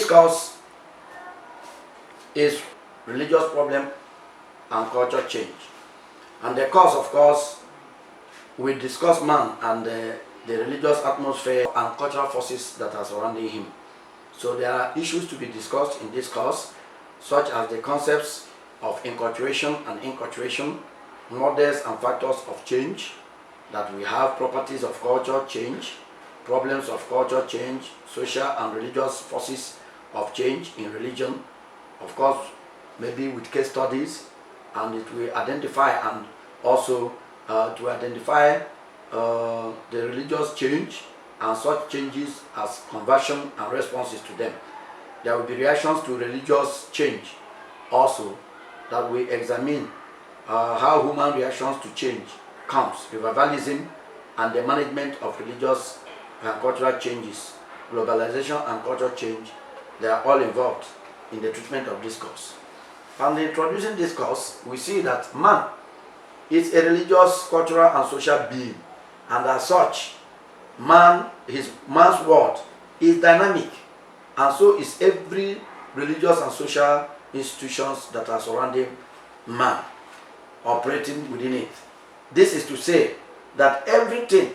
course is religious problem and culture change. And the course, of course, we discuss man and the religious atmosphere and cultural forces that are surrounding him. So there are issues to be discussed in this course, such as the concepts of enculturation and inculturation, models and factors of change, that we have properties of culture change, problems of culture change, social and religious forces of change in religion, of course, maybe with case studies, and it will identify and also to identify the religious change and such changes as conversion and responses to them. There will be reactions to religious change also, that we examine how human reactions to change comes, revivalism and the management of religious and cultural changes, globalization and cultural change. They are all involved in the treatment of this course. And introducing this course, we see that man is a religious, cultural and social being, and as such, man's world is dynamic, and so is every religious and social institutions that are surrounding man, operating within it. This is to say that everything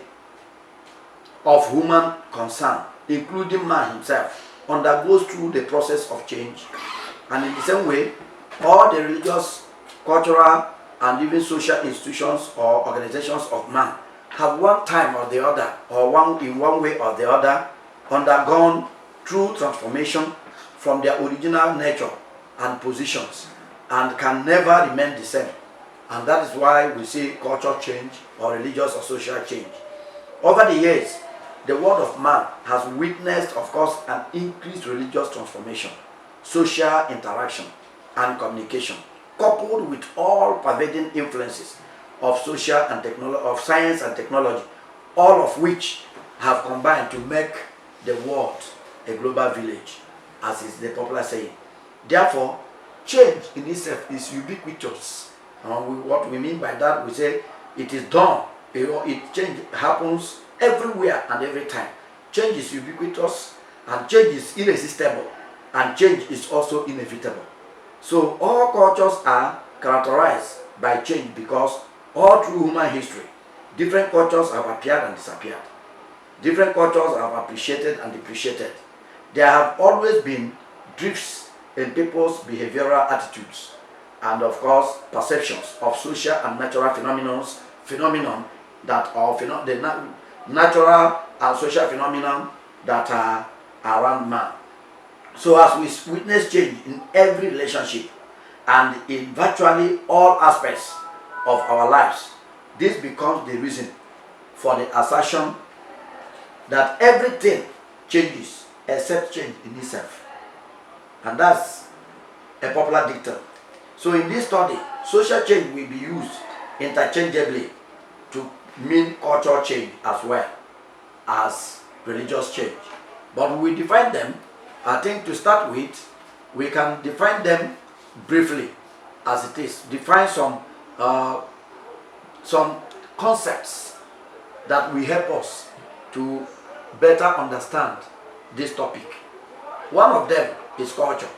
of human concern, including man himself, undergoes through the process of change. And in the same way, all the religious, cultural, and even social institutions or organizations of man have one time or the other, or in one way or the other, undergone true transformation from their original nature and positions, and can never remain the same. And that is why we see culture change or religious or social change. Over the years, the world of man has witnessed, of course, an increased religious transformation, social interaction and communication, coupled with all pervading influences of social and of science and technology, all of which have combined to make the world a global village, as is the popular saying. Therefore, change in itself is ubiquitous. And what we mean by that, we say it is done. Change happens everywhere and every time. Change is ubiquitous, and change is irresistible, and change is also inevitable. So all cultures are characterized by change, because all through human history, different cultures have appeared and disappeared. Different cultures have appreciated and depreciated. There have always been drifts in people's behavioral attitudes and, of course, perceptions of social and natural phenomenon that are the natural and social phenomenon that are around man. So as we witness change in every relationship and in virtually all aspects of our lives, this becomes the reason for the assertion that everything changes except change in itself. And that's a popular dictum. So in this study, social change will be used interchangeably to mean cultural change as well as religious change. But we define them. I think to start with, we can define them briefly as it is. Define some concepts that will help us to better understand this topic. One of them is culture.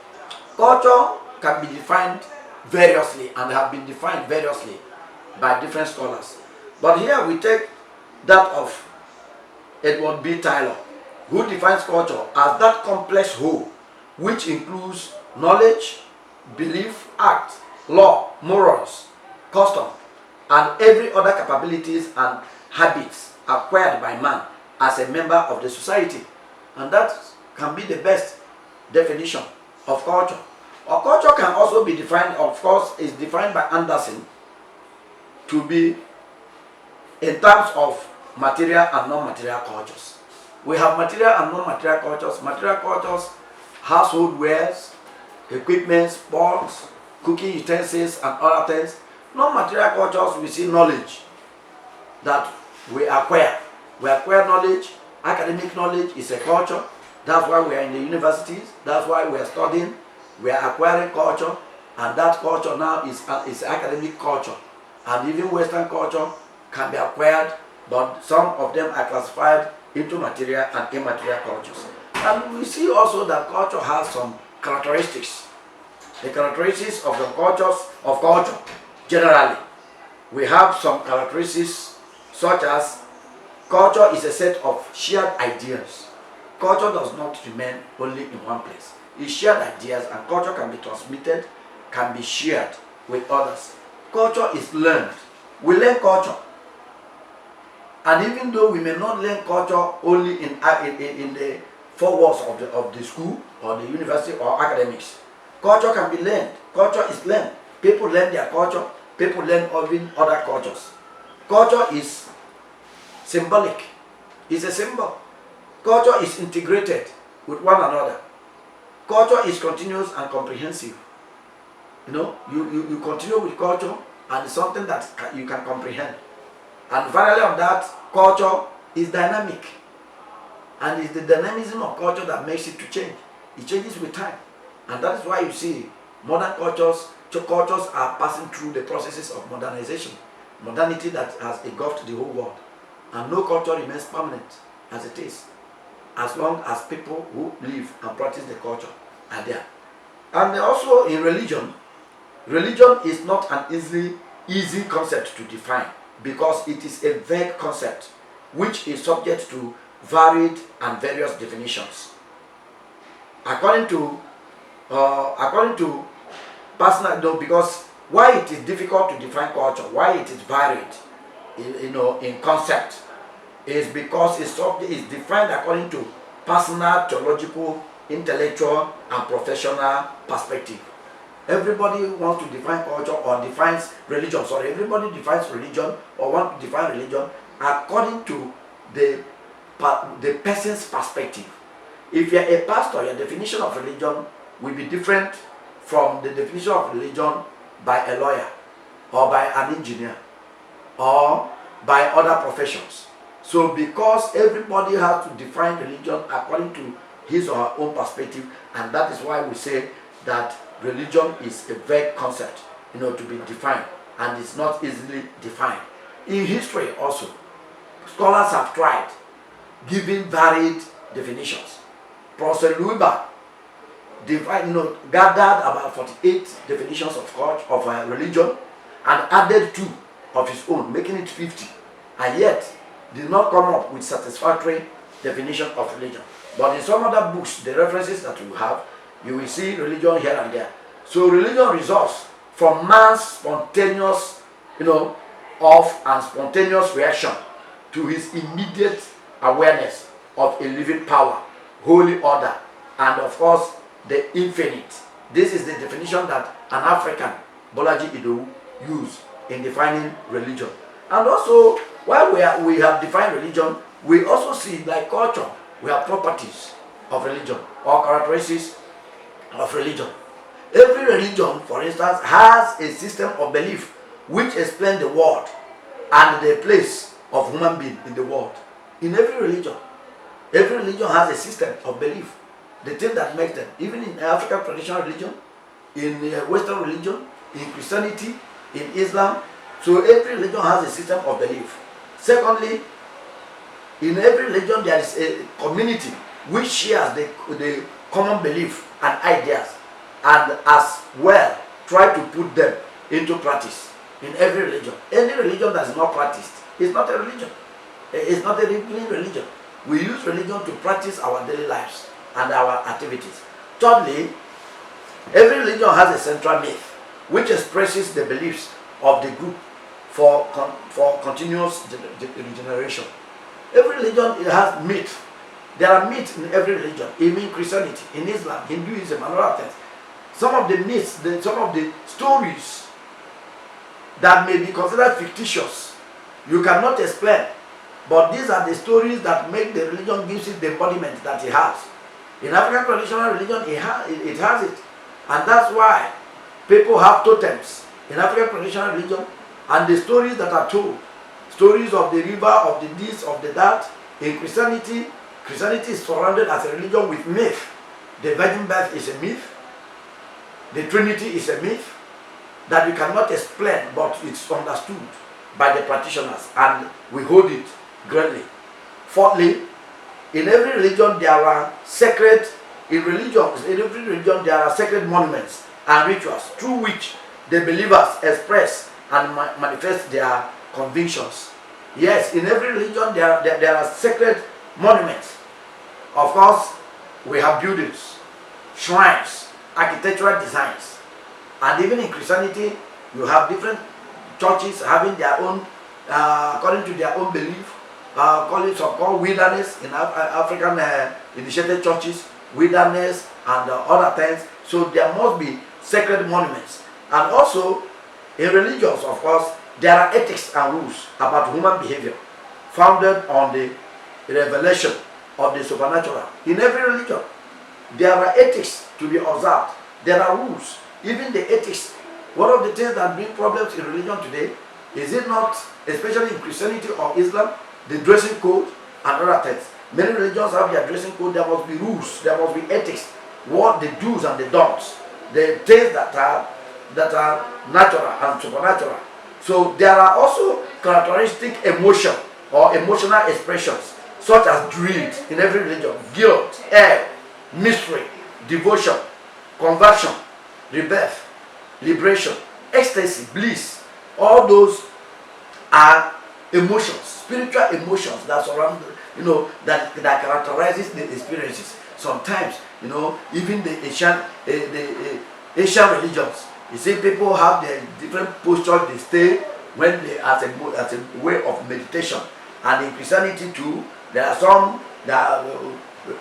Culture can be defined variously and have been defined variously by different scholars. But here we take that of Edward B. Taylor, who defines culture as that complex whole which includes knowledge, belief, act, law, morals, custom, and every other capabilities and habits acquired by man as a member of the society. And that can be the best definition of culture. Or culture can also be defined, of course, is defined by Anderson to be in terms of material and non-material cultures. We have material and non-material cultures. Material cultures, household wares, equipment, sports, cooking utensils, and other things. Non-material cultures, we see knowledge that we acquire. We acquire knowledge. Academic knowledge is a culture. That's why we are in the universities. That's why we are studying. We are acquiring culture, and that culture now is academic culture. And even Western culture can be acquired, but some of them are classified into material and immaterial cultures. And we see also that culture has some characteristics. The characteristics of the culture generally. We have some characteristics such as culture is a set of shared ideas. Culture does not remain only in one place. It's shared ideas, and culture can be transmitted, can be shared with others. Culture is learned. We learn culture. And even though we may not learn culture only in the four walls of the school or the university or academics, culture can be learned. Culture is learned. People learn their culture. People learn even other cultures. Culture is symbolic. It's a symbol. Culture is integrated with one another. Culture is continuous and comprehensive. You know, you continue with culture, and it's something that you can comprehend. And finally on that, culture is dynamic. And it's the dynamism of culture that makes it to change. It changes with time. And that is why you see modern cultures are passing through the processes of modernization. Modernity that has engulfed the whole world. And no culture remains permanent as it is, as long as people who live and practice the culture are there. And also in religion is not an easy concept to define, because it is a vague concept which is subject to varied and various definitions. According to personal, though, because why it is difficult to define culture, why it is varied, in concept, is because it's defined according to personal, theological, intellectual, and professional perspective. Everybody wants to define culture or defines religion. Sorry, everybody defines religion or wants to define religion according to the person's perspective. If you're a pastor, your definition of religion will be different from the definition of religion by a lawyer or by an engineer or by other professions. So because everybody has to define religion according to his or her own perspective, and that is why we say that religion is a vague concept, to be defined, and it's not easily defined. In history also, scholars have tried giving varied definitions. Prof. Gathered about 48 definitions of religion and added 2 of his own, making it 50, and yet did not come up with satisfactory definition of religion. But in some other books, the references that you have, you will see religion here and there. So religion results from man's spontaneous, and spontaneous reaction to his immediate awareness of a living power, holy order, and of course the infinite. This is the definition that an African, Bolaji Idowu, used in defining religion. And also, while we have defined religion, we also see, like culture, we have properties of religion or characteristics of religion. Every religion, for instance, has a system of belief which explains the world and the place of human being in the world. In every religion has a system of belief. The thing that makes them, even in African traditional religion, in Western religion, in Christianity, in Islam. So every religion has a system of belief. Secondly, in every religion there is a community which shares the common belief and ideas, and as well try to put them into practice. In every religion, any religion that is not practiced is not a religion. It's not a real religion. We use religion to practice our daily lives and our activities. Thirdly, every religion has a central myth which expresses the beliefs of the group for continuous regeneration. Every religion has myth. There are myths in every religion, even Christianity, in Islam, Hinduism, and other things. Some of the myths, some of the stories that may be considered fictitious, you cannot explain. But these are the stories that make the religion, gives it the embodiment that it has. In African traditional religion, it has it. And that's why people have totems in African traditional religion, and the stories that are told, stories of the river, of the this, of the that. In Christianity, Christianity is surrounded as a religion with myth. The virgin birth is a myth. The Trinity is a myth that you cannot explain, but it's understood by the practitioners, and we hold it greatly. Fourthly, In every religion there are sacred, in every religion there are sacred monuments and rituals through which the believers express and manifest their convictions. Yes, in every religion there are sacred monuments. Of course, we have buildings, shrines, architectural designs, and even in Christianity, you have different churches having their own, according to their own belief, called wilderness in African initiated churches, wilderness and other things. So there must be sacred monuments. And also, in religions, of course, there are ethics and rules about human behavior founded on the revelation of the supernatural. In every religion, there are ethics to be observed. There are rules. Even the ethics. One of the things that bring problems in religion today, is it not, especially in Christianity or Islam, the dressing code and other things. Many religions have their dressing code. There must be rules. There must be ethics. What the do's and the don'ts. The things that are natural and supernatural. So there are also characteristic emotion or emotional expressions such as dread in every religion, guilt, awe, mystery, devotion, conversion, rebirth, liberation, ecstasy, bliss. All those are emotions, spiritual emotions that surround, that characterizes the experiences. Sometimes, even the Asian religions, you see people have their different postures they stay when they as a way of meditation. And in Christianity too, there are some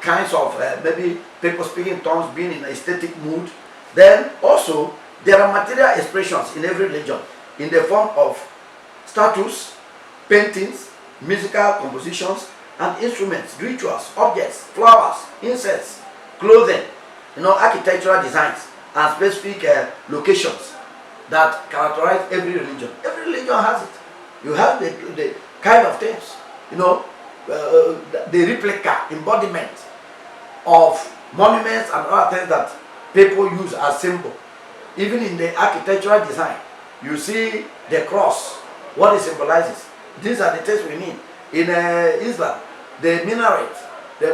kinds of maybe people speaking in tongues, being in a aesthetic mood. Then also there are material expressions in every religion in the form of statues, paintings, musical compositions, and instruments, rituals, objects, flowers, incense, clothing, architectural designs, and specific locations that characterize every religion. Every religion has it. You have the kind of things, the replica, embodiment of monuments and other things that people use as symbol. Even in the architectural design, you see the cross, what it symbolizes. These are the things we mean. In Islam, the minaret,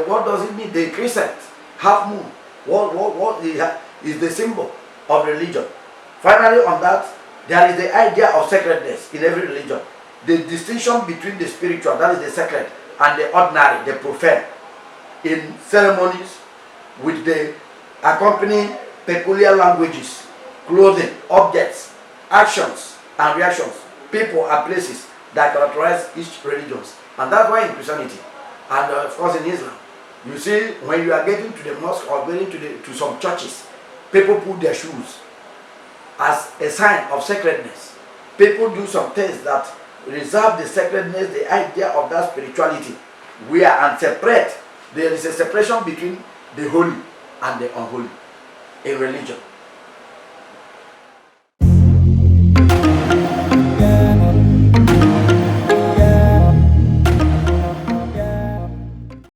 what does it mean? The crescent, half moon, what is the symbol of religion. Finally, on that, there is the idea of sacredness in every religion. The distinction between the spiritual, that is the sacred, and the ordinary, the profane. In ceremonies, with the accompanying peculiar languages, clothing, objects, actions, and reactions, people and places that characterize each religion. And that's why in Christianity, and of course in Islam, you see when you are getting to the mosque or going to some churches, people put their shoes as a sign of sacredness. People do some things that reserve the sacredness, the idea of that spirituality. We are and separate. There is a separation between the holy and the unholy in religion.